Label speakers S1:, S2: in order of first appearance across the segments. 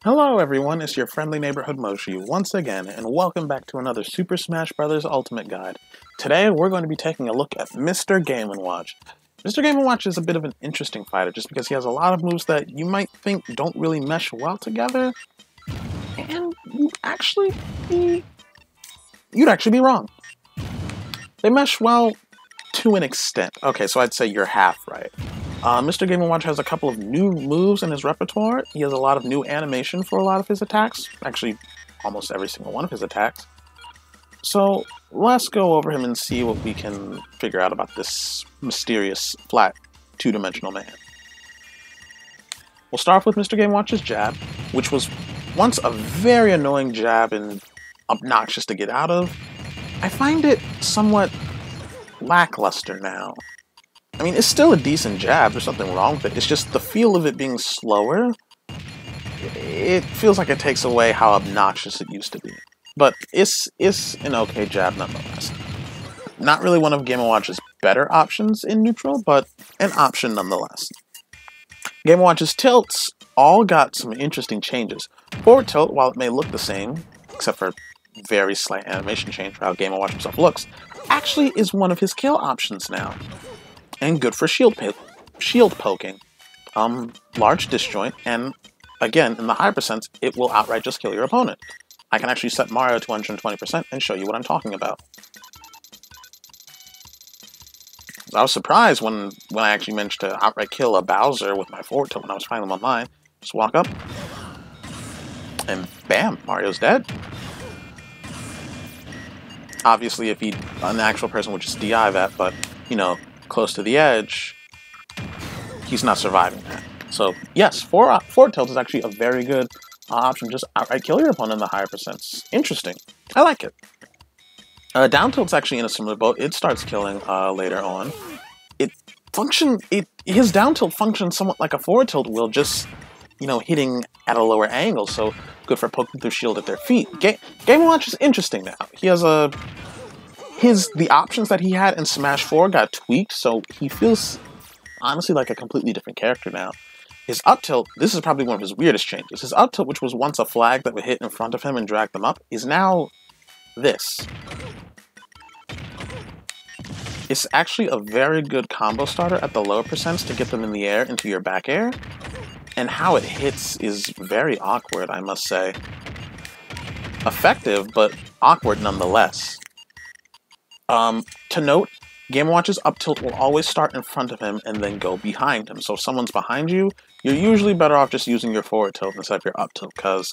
S1: Hello everyone, it's your friendly neighborhood Moshi once again, and welcome back to another Super Smash Bros. Ultimate Guide. Today we're going to be taking a look at Mr. Game & Watch. Mr. Game & Watch is a bit of an interesting fighter just because he has a lot of moves that you might think don't really mesh well together, and you'd actually be wrong. They mesh well to an extent. Okay, so I'd say you're half right. Mr. Game & Watch has a couple of new moves in his repertoire. He has a lot of new animation for a lot of his attacks. Actually, almost every single one of his attacks. So, let's go over him and see what we can figure out about this mysterious, flat, two-dimensional man. We'll start off with Mr. Game & Watch's jab, which was once a very annoying jab and obnoxious to get out of. I find it somewhat lackluster now. I mean, it's still a decent jab, there's nothing wrong with it, it's just the feel of it being slower, it feels like it takes away how obnoxious it used to be. But it's an okay jab nonetheless. Not really one of Game & Watch's better options in neutral, but an option nonetheless. Game & Watch's tilts all got some interesting changes. Forward tilt, while it may look the same, except for very slight animation change for how Game & Watch himself looks, actually is one of his kill options now. And good for shield poking. Large disjoint, and again, in the high percents, it will outright just kill your opponent. I can actually set Mario to 120% and show you what I'm talking about. I was surprised when I actually managed to outright kill a Bowser with my forward tilt when I was fighting him online. Just walk up, and bam, Mario's dead. Obviously, if an actual person would just DI that, but, you know, close to the edge, he's not surviving that. So yes, forward tilt is actually a very good option. Just outright kill your opponent in the higher percents. Interesting. I like it. Down tilt's actually in a similar boat. It starts killing later on. His down tilt functions somewhat like a forward tilt will, just, you know, hitting at a lower angle, so good for poking through shield at their feet. Game & Watch is interesting now. He has the options that he had in Smash 4 got tweaked, so he feels honestly like a completely different character now. His up tilt, this is probably one of his weirdest changes. His up tilt, which was once a flag that would hit in front of him and drag them up, is now this. It's actually a very good combo starter at the lower percents to get them in the air into your back air, and how it hits is very awkward, I must say. Effective, but awkward nonetheless. To note, Game & Watch's up tilt will always start in front of him and then go behind him. So if someone's behind you, you're usually better off just using your forward tilt instead of your up tilt, because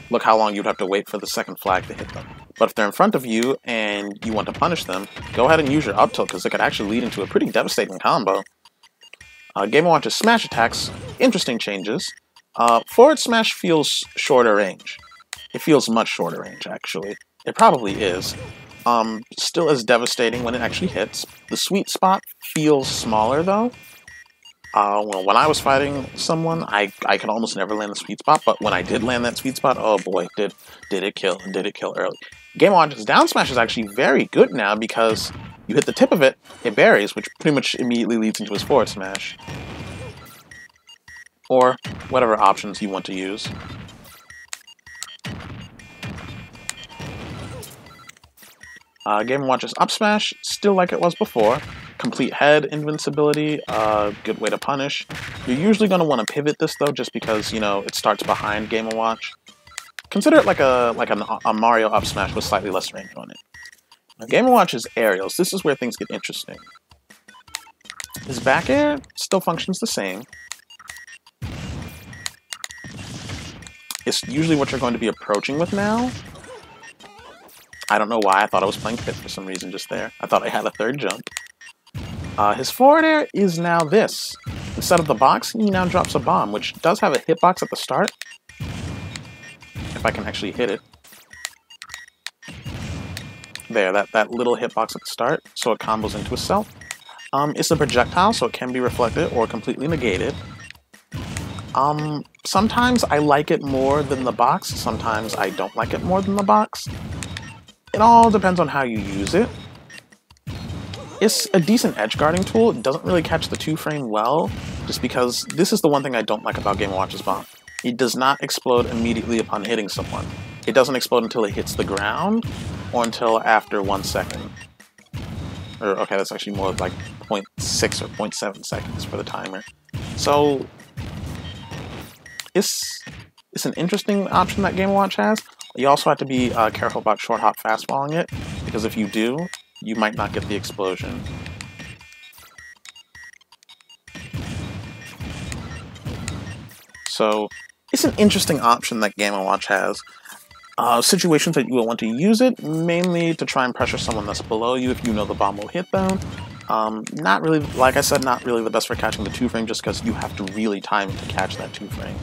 S1: look how long you'd have to wait for the second flag to hit them. But if they're in front of you and you want to punish them, go ahead and use your up tilt, because it could actually lead into a pretty devastating combo. Game & Watch's smash attacks, interesting changes. Forward smash feels shorter range. It feels much shorter range, actually. It probably is. Still as devastating when it actually hits. The sweet spot feels smaller, though. Well, when I was fighting someone, I could almost never land the sweet spot, but when I did land that sweet spot, oh boy, did it kill, and did it kill early. Game & Watch's down smash is actually very good now, because you hit the tip of it, it buries, which pretty much immediately leads into his forward smash. Or whatever options you want to use. Game & Watch's up smash, still like it was before. Complete head invincibility, good way to punish. You're usually going to want to pivot this, though, just because, you know, it starts behind Game & Watch. Consider it like a Mario up smash with slightly less range on it. Now, Game & Watch's aerials, this is where things get interesting. His back air still functions the same. It's usually what you're going to be approaching with now. I don't know why, I thought I was playing Pit for some reason just there. I thought I had a third jump. His forward air is now this. Instead of the box, he now drops a bomb, which does have a hitbox at the start. If I can actually hit it. There, that little hitbox at the start, so it combos into itself. It's a projectile, so it can be reflected or completely negated. Sometimes I like it more than the box, sometimes I don't like it more than the box. It all depends on how you use it. It's a decent edge guarding tool. It doesn't really catch the 2-frame well, just because this is the one thing I don't like about Game & Watch's bomb. It does not explode immediately upon hitting someone. It doesn't explode until it hits the ground, or until after 1 second. Or, okay, that's actually more like 0.6 or 0.7 seconds for the timer. So, it's an interesting option that Game & Watch has. You also have to be careful about short hop fastballing it, because if you do, you might not get the explosion. So, it's an interesting option that Game & Watch has. Situations that you will want to use it, mainly to try and pressure someone that's below you if you know the bomb will hit them. Not really, like I said, not really the best for catching the 2-frame, just because you have to really time it to catch that 2-frame.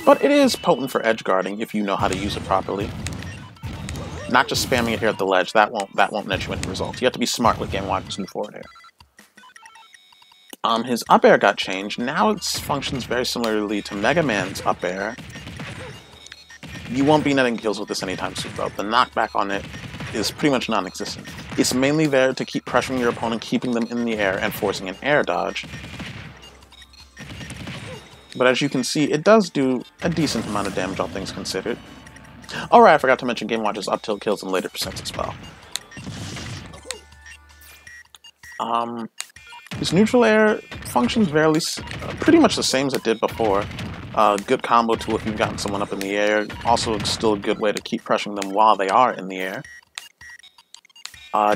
S1: But it is potent for edge guarding if you know how to use it properly. Not just spamming it here at the ledge, that won't net you any results. You have to be smart with Game & Watch's new forward air. His up air got changed. Now it functions very similarly to Mega Man's up air. You won't be netting kills with this anytime soon, though. The knockback on it is pretty much non-existent. It's mainly there to keep pressuring your opponent, keeping them in the air, and forcing an air dodge. But as you can see, it does do a decent amount of damage, all things considered. Alright, I forgot to mention Game & Watch's up tilt kills and later percents as well. His neutral air functions pretty much the same as it did before. Good combo tool if you've gotten someone up in the air. Also, still a good way to keep pressuring them while they are in the air.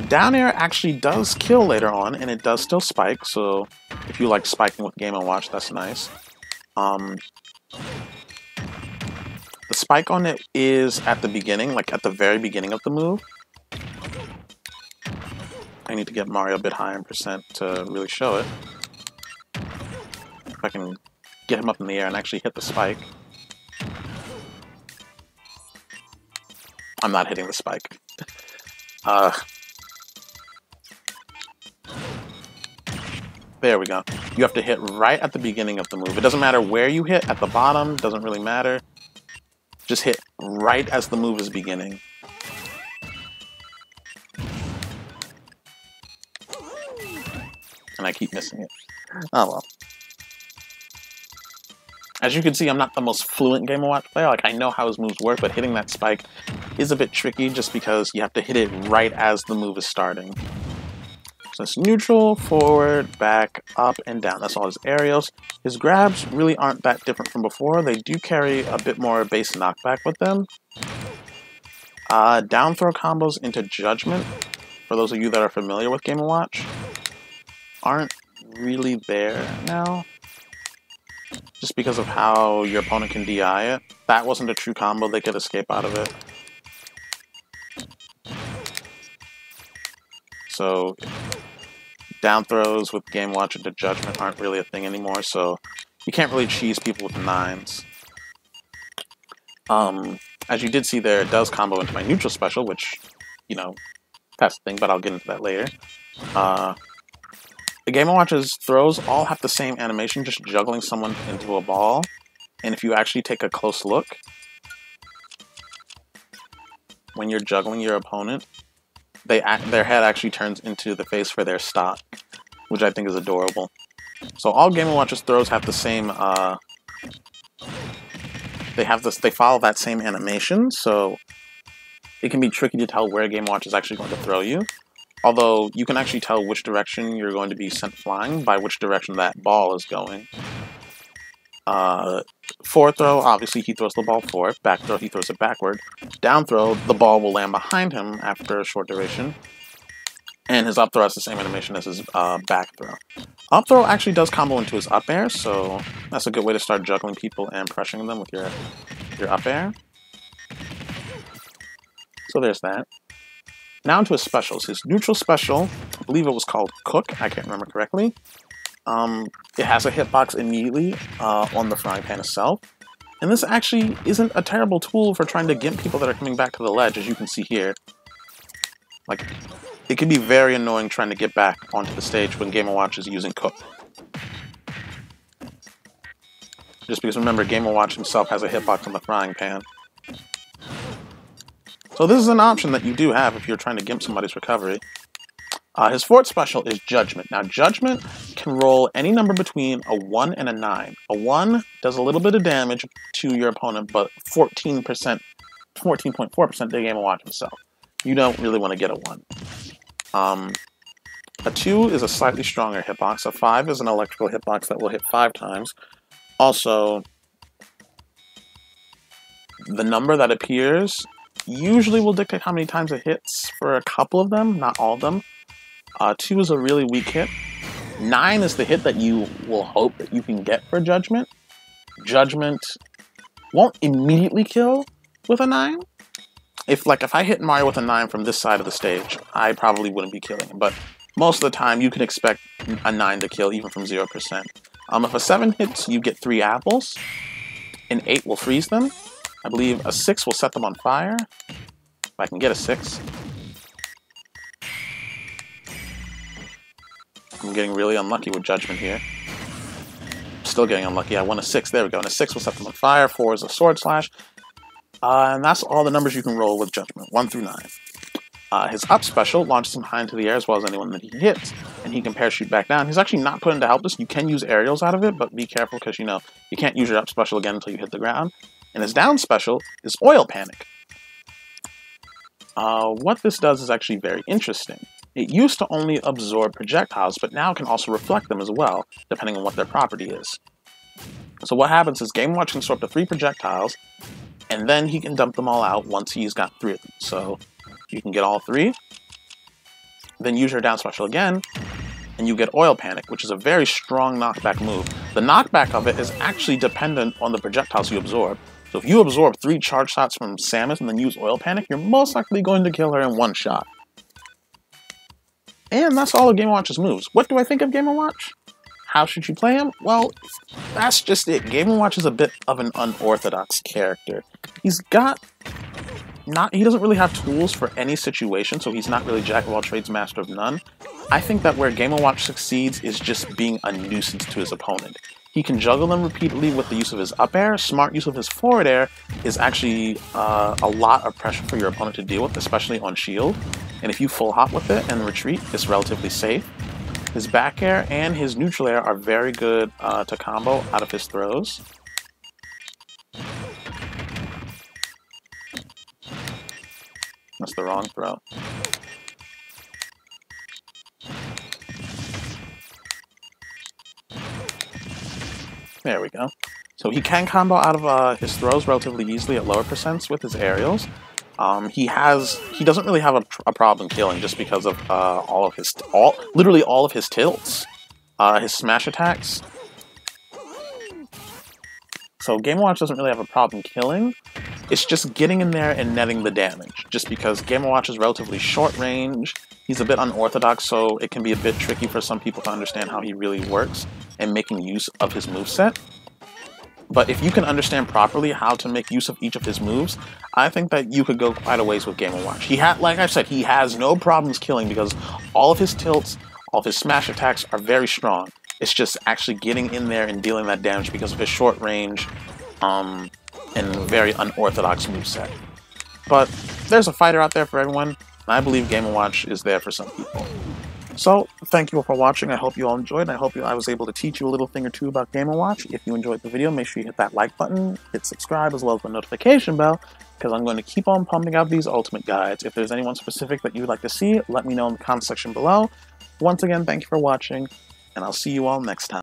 S1: Down air actually does kill later on, and it does still spike, so if you like spiking with Game & Watch, that's nice. The spike on it is at the beginning, like at the very beginning of the move. I need to get Mario a bit higher in percent to really show it. If I can get him up in the air and actually hit the spike. I'm not hitting the spike. There we go. You have to hit right at the beginning of the move. It doesn't matter where you hit, at the bottom, doesn't really matter. Just hit right as the move is beginning. And I keep missing it. Oh well. As you can see, I'm not the most fluent Game & Watch player. Like, I know how his moves work, but hitting that spike is a bit tricky just because you have to hit it right as the move is starting. So it's neutral, forward, back, up, and down. That's all his aerials. His grabs really aren't that different from before. They do carry a bit more base knockback with them. Down throw combos into Judgment, for those of you that are familiar with Game & Watch, aren't really there now. Just because of how your opponent can DI it. That wasn't a true combo, they could escape out of it. So, down throws with Game & Watch into Judgment aren't really a thing anymore, so you can't really cheese people with the 9s. As you did see there, it does combo into my neutral special, which, you know, that's the thing, but I'll get into that later. The Game & Watch's throws all have the same animation, just juggling someone into a ball. And if you actually take a close look, when you're juggling your opponent, their head actually turns into the face for their stock, which I think is adorable. So all Game & Watch's throws have the same, they follow that same animation, so it can be tricky to tell where Game & Watch is actually going to throw you. Although, you can actually tell which direction you're going to be sent flying by which direction that ball is going. Forward throw, obviously he throws the ball forward. Back throw, he throws it backward. Down throw, the ball will land behind him after a short duration. And his up throw has the same animation as his back throw. Up throw actually does combo into his up air, so that's a good way to start juggling people and pressuring them with your up air. So there's that. Now into his specials. His neutral special, I believe it was called Cook, I can't remember correctly. It has a hitbox immediately on the frying pan itself. And this actually isn't a terrible tool for trying to gimp people that are coming back to the ledge, as you can see here. Like, it can be very annoying trying to get back onto the stage when Game & Watch is using Cook. Just because, remember, Game & Watch himself has a hitbox on the frying pan. So this is an option that you do have if you're trying to gimp somebody's recovery. His fourth special is Judgment. Now, Judgment can roll any number between a 1 and a 9. A 1 does a little bit of damage to your opponent, but 14.4% to Game & Watch himself. You don't really want to get a 1. A 2 is a slightly stronger hitbox. A 5 is an electrical hitbox that will hit 5 times. Also, the number that appears usually will dictate how many times it hits for a couple of them, not all of them. 2 is a really weak hit. 9 is the hit that you will hope that you can get for Judgment. Judgment won't immediately kill with a 9. If I hit Mario with a 9 from this side of the stage, I probably wouldn't be killing him. But most of the time, you can expect a 9 to kill, even from 0%. If a 7 hits, you get 3 apples. An 8 will freeze them. I believe a 6 will set them on fire. If I can get a 6. I'm getting really unlucky with Judgment here. Still getting unlucky. I won a 6. There we go. And a 6 will set them on fire. 4 is a Sword Slash. And that's all the numbers you can roll with Judgment. 1 through 9. His up special launches him high into the air as well as anyone that he hits. And he can parachute back down. He's actually not put into helpless. You can use aerials out of it, but be careful because, you can't use your up special again until you hit the ground. And his down special is Oil Panic. What this does is actually very interesting. It used to only absorb projectiles, but now can also reflect them as well, depending on what their property is. So what happens is Game & Watch can store up to 3 projectiles, and then he can dump them all out once he's got 3 of them. So you can get all 3, then use your down special again, and you get Oil Panic, which is a very strong knockback move. The knockback of it is actually dependent on the projectiles you absorb. So if you absorb 3 charge shots from Samus and then use Oil Panic, you're most likely going to kill her in 1 shot. And that's all of Game & Watch's moves. What do I think of Game & Watch? How should you play him? Well, that's just it. Game & Watch is a bit of an unorthodox character. He doesn't really have tools for any situation, so he's not really jack of all trades, master of none. I think that where Game & Watch succeeds is just being a nuisance to his opponent. He can juggle them repeatedly with the use of his up air. Smart use of his forward air is actually a lot of pressure for your opponent to deal with, especially on shield. And if you full hop with it and retreat, it's relatively safe. His back air and his neutral air are very good to combo out of his throws. That's the wrong throw. There we go. So he can combo out of his throws relatively easily at lower percents with his aerials. He doesn't really have a problem killing just because of literally all of his tilts, his smash attacks. So Game & Watch doesn't really have a problem killing. It's just getting in there and netting the damage. Just because Game & Watch is relatively short range, he's a bit unorthodox, so it can be a bit tricky for some people to understand how he really works and making use of his moveset. But if you can understand properly how to make use of each of his moves, I think that you could go quite a ways with Game & Watch. Like I said, he has no problems killing because all of his tilts, all of his smash attacks are very strong. It's just actually getting in there and dealing that damage because of his short range and very unorthodox moveset. But there's a fighter out there for everyone, and I believe Game & Watch is there for some people. So, thank you all for watching. I hope you all enjoyed, and I hope I was able to teach you a little thing or two about Game & Watch. If you enjoyed the video, make sure you hit that like button, hit subscribe, as well as the notification bell, because I'm going to keep on pumping out these Ultimate Guides. If there's anyone specific that you would like to see, let me know in the comment section below. Once again, thank you for watching, and I'll see you all next time.